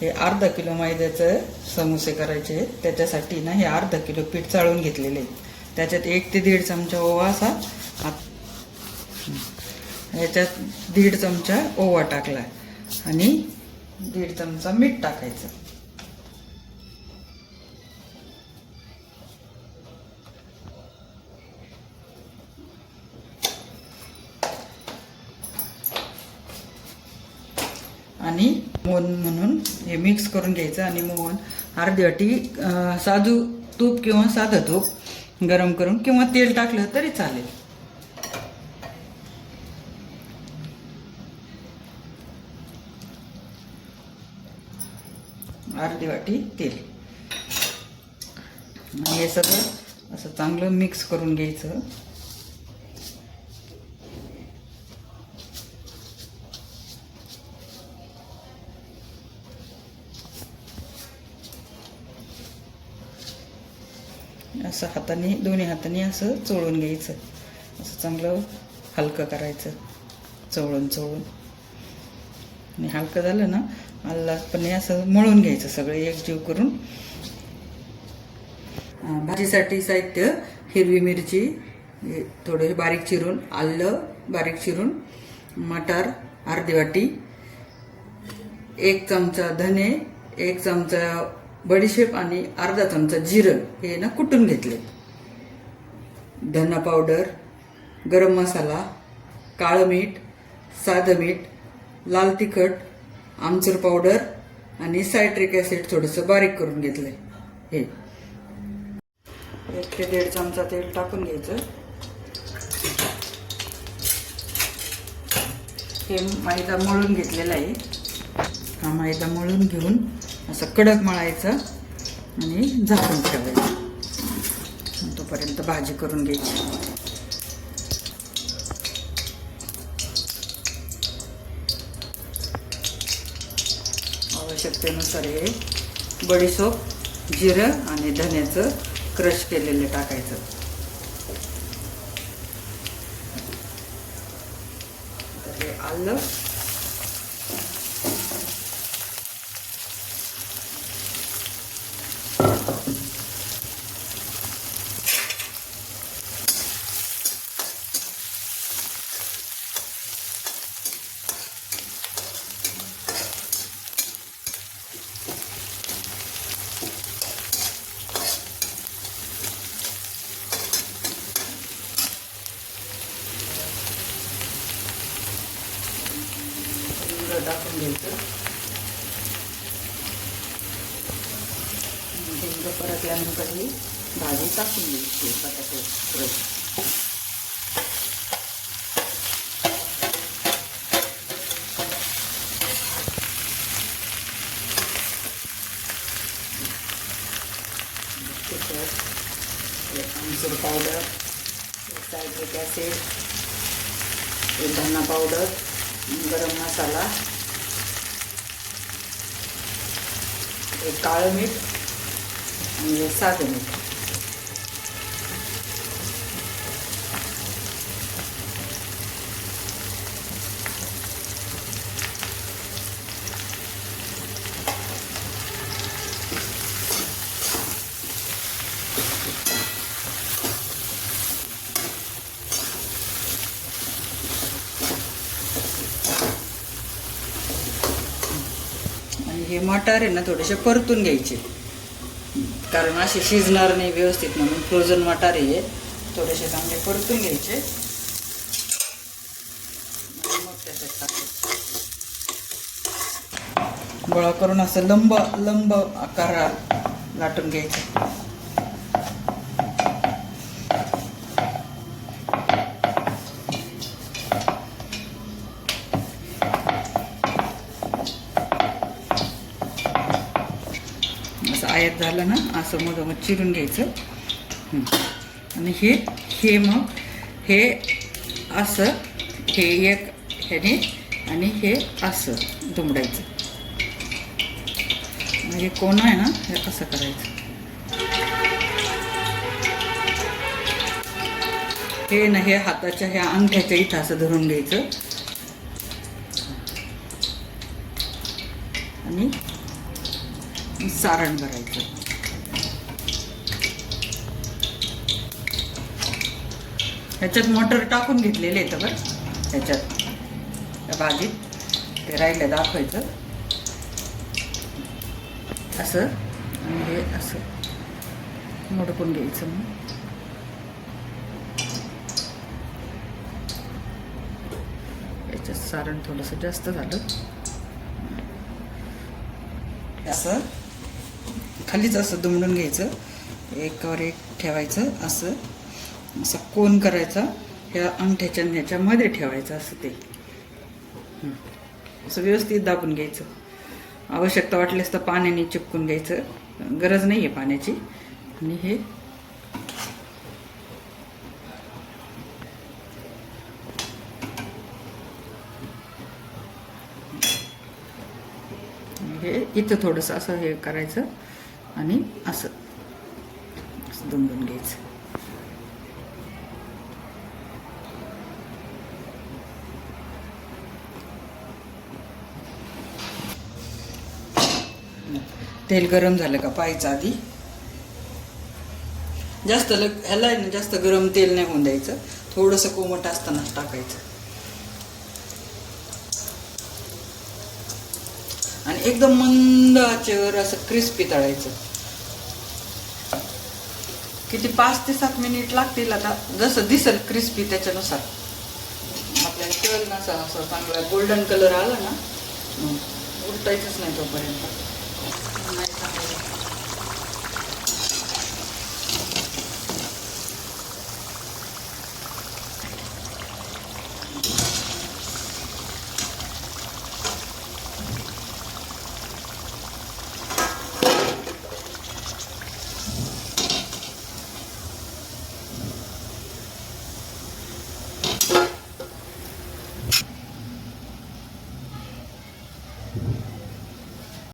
हे अर्धा किलो मैद्याचे समोसे करायचे. त्याच्यासाठी ना हे अर्धा किलो पीठ चाळून घेतलेले. त्याच्यात 1 ते 1.5 चमचा ओवा असा, याच्यात 1.5 चमचा ओवा टाकला आणि 1.5 चमचा मीठ टाकायचं. आणि मोहन म्हणून हे मिक्स करून घ्यायचं. आणि मोहन अर्धी वाटी साजूक तूप किंवा साधं तूप गरम करून किंवा तेल टाकलं तरी चालेल. अर्धी वाटी तेल. आणि हे सगळं असं चांगलं मिक्स करून घ्यायचं. असं हाताने, दोन्ही हाताने असं चोळून घ्यायचं. असं चांगलं हलकं करायचं चोळून चोळून. आणि हलकं झालं ना आल्हादपणे असं मळून घ्यायचं सगळं एकजीव करून. भाजीसाठी साहित्य: हिरवी मिरची थोडे बारीक चिरून, आलं बारीक चिरून, मटार अर्धी वाटी, 1 चमचा धने, 1 चमचा बडीशेप आणि अर्धा चमचा जिरं हे ना कुटून घेतले. धना पावडर, गरम मसाला, काळं मीठ, साधं मीठ, लाल तिखट, आमचूर पावडर आणि सायट्रिक ॲसिड थोडंसं बारीक करून घेतलंय. हे 1 ते 1.5 चमचा तेल टाकून घ्यायचं. हे मैदा मळून घेतलेला आहे. हा मैदा मळून घेऊन असं कडक मळायचं आणि झाकून ठेवायचं. तोपर्यंत भाजी करून घ्यायची. आवश्यकतेनुसार हे बडीशेप, जिरं आणि धन्याचं क्रश केलेलं टाकायचं. तर हे आलं, टाकून घ्यायचं. हिंग परतल्यानंतर ही भाजी टाकून घ्यायची. बटाटे क्रश. आमचूर पावडर, सायट्रिक ॲसिड, धना पावडर, गरम मसाला, एक काळं मीठ आणि साधं मीठ. हे मटार आहे ना थोडेसे परतून घ्यायचे, कारण असे शिजणार नाही व्यवस्थित म्हणून. फ्रोझन मटार आहे, थोडेसे चांगले परतून घ्यायचे. मग त्याच्यात टाकायचे. गोळा करून असं लंब आकार लाटून घ्यायचं. आयात झालं ना असं मग चिरून घ्यायचं. आणि हे मग हे असं, हे एक ह्याने आणि हे असं दुमडायचं. हे कोण आहे ना हे असं करायचं. हे ना हे हाताच्या ह्या अंगठ्याच्या इथं असं धरून घ्यायचं आणि सारण भरायचं. ह्याच्यात मटर टाकून घेतलेले आहेत बरं, ह्याच्यात त्या भाजीत ते राहिलं दाखवायचं असं. आणि हे असं मोडकून घ्यायचं. मग याच्यात सारण थोडंसं जास्त झालं. असं खालीच असं दुमडून घ्यायचं, एकावर एक ठेवायचं, असं असं कोन करायचा, ह्या अंगठ्याच्या ह्याच्यामध्ये ठेवायचं असं. ते असं व्यवस्थित दाबून घ्यायचं. आवश्यकता वाटल्यास तर पाण्याने चिपकून घ्यायचं, गरज नाही आहे पाण्याची. आणि हे इथं थोडंसं असं हे करायचं आणि असं दुमडून घ्यायचं. तेल गरम झालं का पाहायचं आधी. जास्त ह्याला आहे ना, जास्त गरम तेल नाही होऊन द्यायचं, थोडंसं कोमट असतानाच टाकायचं. आणि एकदम मंद आचेवर असं क्रिस्पी तळायचं. किती 5 ते 7 मिनिट लागतील. आता जसं दिसेल क्रिस्पी त्याच्यानुसार आपल्याला कळेल ना. असं चांगला गोल्डन कलर आला ना, उलटायचंच नाही तोपर्यंत. नाही